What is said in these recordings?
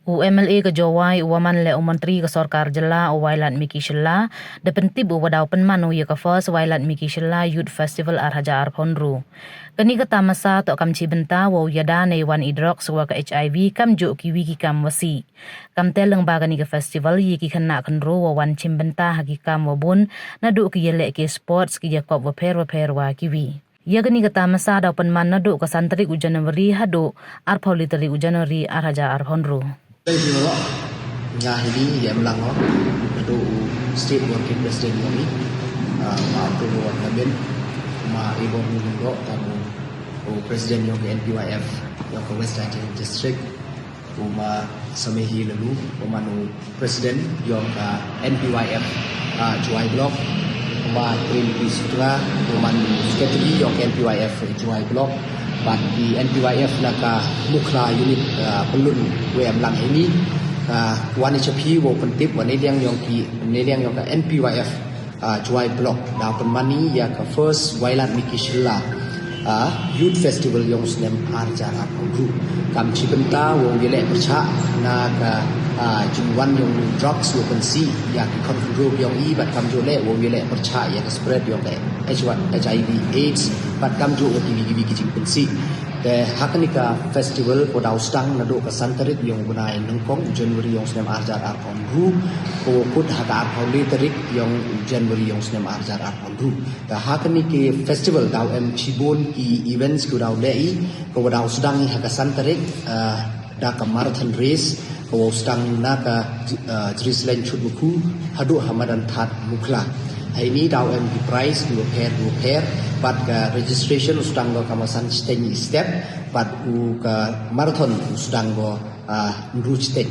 UMLA ke Jawai Waman le Menteri ke Sarkar Jela Wailat Miki Shella de pentib wadau penmanu ye ke first Wailat Miki Shella Youth Festival Arhaja Arphonru. Kani kata masa tok kamci benta wo yada ne wan idrok sewa ke HIV kam juk kiwi ki kam wasi. Kam teleng baga ni ke festival ye ki kena kenro wo wan cimbenta haki kam wabun naduk ki yelek ke sports ki yakop waper wa kiwi. Ya kani kata masa dau penman naduk ke santri u Januari hadu Arphaulitari u Januari Arhaja Arphonru. Thank you a lot. Nga hindi yam lang ho. Ito state working president kami. Maapro kami maibong mundo tamu president yung NPYF yung West Aceh District. Uma samihi lalu umanu president yung NPYF Juai Block. Uma Trinity Sutra umanu secretary yung NPYF Juai Block. Bagi NPYF naka mukla unit pelun WM lang ini wan HP wo pentip wan yang ka NPYF Juai Block da penmani ya ka first Wailat Miki Shella Youth Festival yang senem Arja Arphonru kam cibenta wo gele percha na ka jumwan yang drugs wo pensi ya ki konfru yang i bat kam jole wo gele percha ya ka spread yang HIV AIDS bat kam jo TV ki pensi the Hakanika Festival ko daw stang na do ka santarit yung bunay nungkong January yung senem Arja Arphonru ko kut haka Arphaulitarik yung January yung senem Arja Arphonru the Hakaniki Festival daw chibon ki events ko daw lei ko daw stang haka santarit da ka marathon race ko stang na ka Jerusalem chudmuku hadu hamadan that mukla hari ini daw di price dua pair but registration sedang go kawasan steng step but ke marathon sedang go nruj steng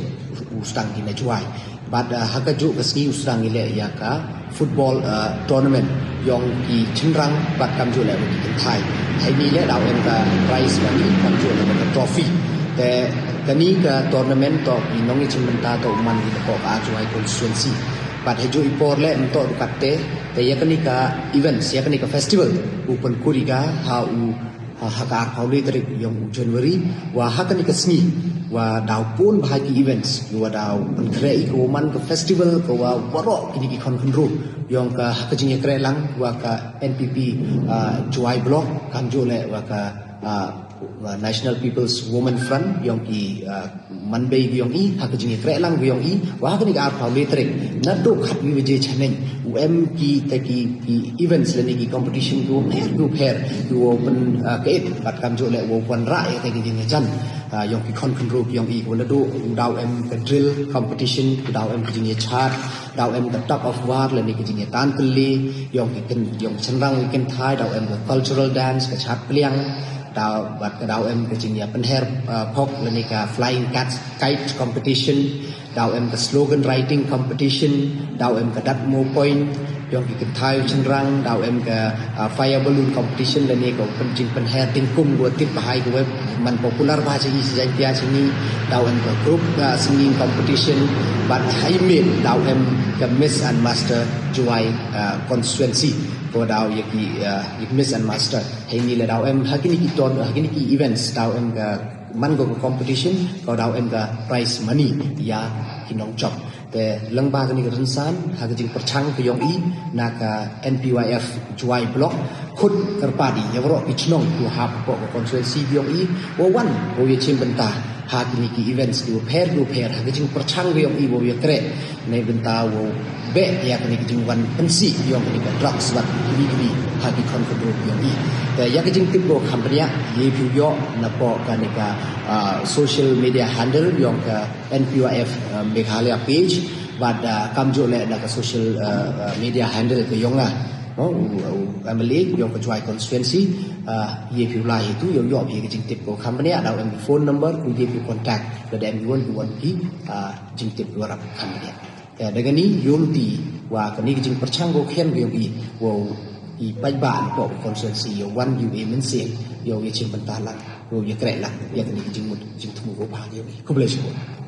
sedang di Juai but haka ju keski sedang ile ya ka football tournament yang di cenderang but kam ju le di Thai hari ini le daw ka prize money kam ju le ka trophy te kani ka tournament to inong ichimenta to man di ko ka Juai constituency but hejo ipor le untuk dukatte te yakani ka events yakani ka festival open kuriga ha u haka Arphaulitarik yang January wa hakani ka sni wa daw pun bahagi events wa daw penkrei ko man ka festival ko wa warok kini ki konkonru yang ka hakajing kre lang wa ka NPP Juai Block kan jole wa ka National People's Women Front yang ki manbei yang i hakajing kre lang yang i wa hakani ka Arphaulitarik naduk hat wi je chaneng UM ki events leni ki competition ko group hair ko open ke bat kam jo le wo kwan ra te ki jing jan yang ki konkonru yang i ko nadu daw em ka drill competition daw em ki jing chart daw em ka top of war leni ki jing tan pli yang ki ken yang cenrang ken thai daw em cultural dance ka chat pliang daw bat ka daw em ka jing ya penher phok leni ka flying kite competition daw em ka slogan writing competition daw em ka dat mo point yang ki thai cenrang daw em ka fire balloon competition leni ko penjing penher tingkum go tip bahai go man popular bahasa i sejak dia sini daw em ka group singing competition but hai made daw em ka Miss and Master Juai constituency ko daw yaki Miss and Master hai ni la daw em hakini ki events daw em ka man go competition ko daw em ka prize money ya kinong job te lengba kani rinsan hakajing perchang ke yong i naka NPYF Juai Block khut kerpadi yawro kichnong tu hap ko constituency yong i wo wan wo ye chim benta hakini ki events du pair hakajing perchang ke yong i wo ye kre nei benta wo be ya kani kijing wan pensi yong kani ka drugs wat gibi haki konfederate yong i te ya kijing tip go company ye view yo na po kani ka social media handle yong ka NPYF Meghalaya page but kam jo le na ka social media handle ke yong MLA yang kecuali constituency ye view lah itu yang yo ye kijing tip go company ada phone number ku ye view contact ke dem yuan ki jing tip go rap company dengan ni yulti wa kani kijing perchang go khen go i wo i pai ban ko constituency yo wan yu e men sen yo ye chim bantala yo ye kre la ye kani kijing mut jing thumu go ba ye ku ble